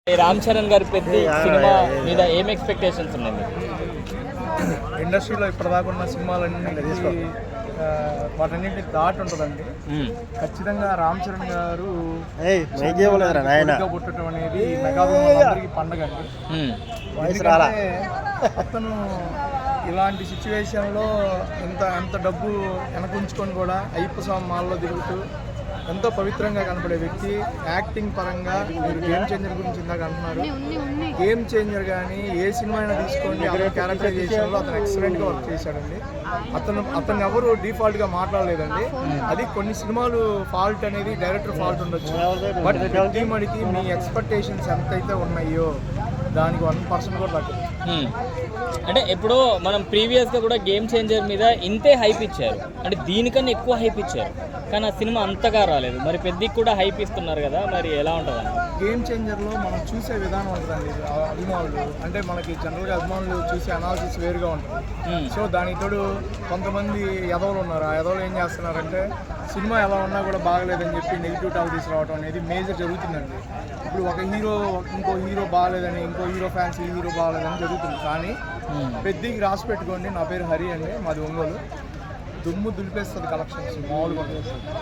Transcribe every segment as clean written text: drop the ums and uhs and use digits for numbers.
రామ్ చరణ్ గారి పెద్ద సినిమా మీద ఏం ఎక్స్పెక్టేషన్స్ ఉన్నాయి? ఇండస్ట్రీలో ఇప్పటిదాకా ఉన్న సినిమాలన్నీ వాటన్నింటి దాటి ఉంటుందండి. ఖచ్చితంగా రామ్ చరణ్ గారు పుట్టడం అనేది మెగాభిమానులందరికీ పండగ అండి. ఎందుకంటే అతను ఇలాంటి సిచ్యువేషన్లో ఎంత డబ్బు వెనకుంచుకొని కూడా అయ్యప్ప స్వామి మాల్లో తిరుగుతూ ఎంతో పవిత్రంగా కనపడే వ్యక్తి. యాక్టింగ్ పరంగా మీరు గేమ్ చేంజర్ గురించి ఇందాక అంటున్నారు. గేమ్ చేంజర్ కానీ ఏ సినిమా అయినా తీసుకోండి, అతని క్యారెక్టరైజేషన్లో అతను ఎక్సలెంట్గా వర్క్ చేశాడండి. అతను ఎవరు డిఫాల్ట్గా మాట్లాడలేదండి. అది కొన్ని సినిమాలు ఫాల్ట్ అనేది డైరెక్టర్ ఫాల్ట్ ఉండొచ్చు, బట్ మడికి మీ ఎక్స్పెక్టేషన్స్ ఎంతైతే ఉన్నాయో దానికి 1% కూడా తగ్గదు. అంటే ఎప్పుడో మనం ప్రీవియస్గా కూడా గేమ్ చేంజర్ మీద ఇంతే హైప్ ఇచ్చారు, అంటే దీనికన్నా ఎక్కువ హైప్ ఇచ్చారు, కానీ ఆ సినిమా అంతగా రాలేదు. మరి పెద్దకి కూడా హైప్ ఇస్తున్నారు కదా, మరి ఎలా ఉంటుందండి? గేమ్ చేంజర్లో మనం చూసే విధానం ఉంటుందండి. అభిమానులు అంటే మనకి జనరల్గా అభిమానులు చూసే అనాలిసిస్ వేరుగా ఉంటుంది. సో దానికి తోడు కొంతమంది ఎదవలు ఉన్నారు. ఆ ఎదవలు ఏం చేస్తున్నారంటే సినిమా ఎలా ఉన్నా కూడా బాగలేదని చెప్పి నెగిటివ్ టాక్ తీసుకురావడం అనేది మేజర్ జరుగుతుందండి. ఇప్పుడు ఒక హీరో ఇంకో హీరో బాగాలేదని, ఇంకో హీరో ఫ్యాన్స్ ఈ హీరో బాగాలేదని జరుగుతుంది. కానీ పెద్దకి రాసి పెట్టుకోండి, నా పేరు హరి అండి, మాది ఒంగోలు. దుమ్ము దులిపేస్తుంది కలెక్షన్స్ మామూలుగా.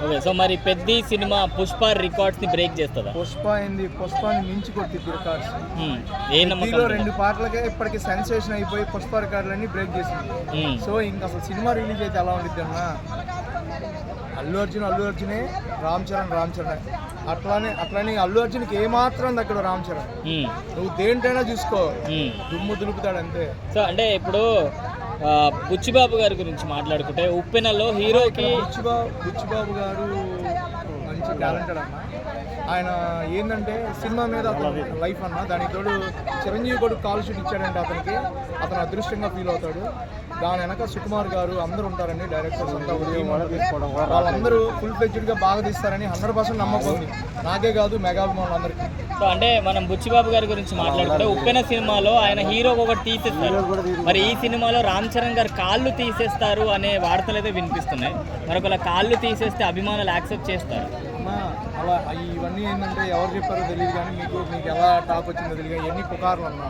ఓకే, సో మరి పెద్ద సినిమా పుష్ప రికార్డ్స్ని బ్రేక్ చేస్తుందా? పుష్పాని మించి కొట్టింది రికార్డ్స్. దీనిలో 2 పాటలకే ఇప్పటికి సెన్సేషన్ అయిపోయి పుష్ప రికార్డులన్నీ బ్రేక్ చేసింది. సో ఇంకా అసలు సినిమా రిలీజ్ అయితే ఎలా ఉండిద్ది అన్నా, అల్లు అర్జునే, రామ్ చరణ్ అట్లానే అల్లు అర్జున్కి ఏమాత్రం దగ్గర రామ్ చరణ్. నువ్వు దేంటైనా చూసుకో, దుమ్ము దులుపుతాడు అంతే. సో అంటే ఇప్పుడు బుచ్చిబాబు గారి గురించి మాట్లాడుకుంటే, ఉప్పెనలో హీరోకి బుచ్చిబాబు గారు మంచి టాలెంటెడ్ అన్న. ఆయన ఏంటంటే సినిమా మీద అతను లైఫ్ అన్న. దానికి తోడు చిరంజీవి కొడుకు కాల్ షీట్ ఇచ్చాడంటే అతను అదృష్టంగా ఫీల్ అవుతాడు. దాని వెనక సుకుమార్ గారు అందరూ ఉంటారండి, డైరెక్టర్స్ అంతా. వాళ్ళందరూ ఫుల్ ఫ్లెడ్జ్డ్గా బాగా తీస్తారని 100% నమ్మకం ఉంది, నాకే కాదు మెగాభిమానులందరికీ. సో అంటే మనం బుచ్చిబాబు గారి గురించి మాట్లాడుకుంటే, ఉప్పెన సినిమాలో ఆయన హీరోకి ఒకటి తీసేస్తారు, మరి ఈ సినిమాలో రామ్ చరణ్ గారు కాళ్ళు తీసేస్తారు అనే వార్తలు అయితే వినిపిస్తున్నాయి. మరి ఒకవేళ కాళ్ళు తీసేస్తే అభిమానులు యాక్సెప్ట్ చేస్తారు? అలా ఇవన్నీ ఏంటంటే ఎవరు చెప్పారో తెలియదు, కానీ మీకు ఎలా టాక్ వచ్చిందో తెలియదు. ఇవన్నీ పుకార్లు అన్నా.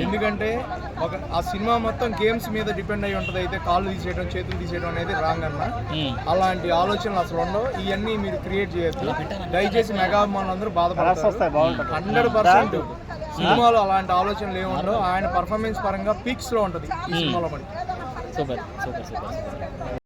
ఎందుకంటే ఆ సినిమా మొత్తం గేమ్స్ మీద డిపెండ్ అయి ఉంటుంది. అయితే కాళ్ళు తీసేయడం, చేతులు తీసేయడం అనేది రాంగ్ అన్న. అలాంటి ఆలోచనలు అసలు ఉండవు. ఇవన్నీ మీరు క్రియేట్ చేయొద్దు దయచేసి. మెగాభిమానులు అందరూ బాధపడతారు. 100% సినిమాలో అలాంటి ఆలోచనలు ఏముండవు. ఆయన పర్ఫార్మెన్స్ పరంగా పీక్స్లో ఉంటుంది ఈ సినిమాలో. పడి సూపర్.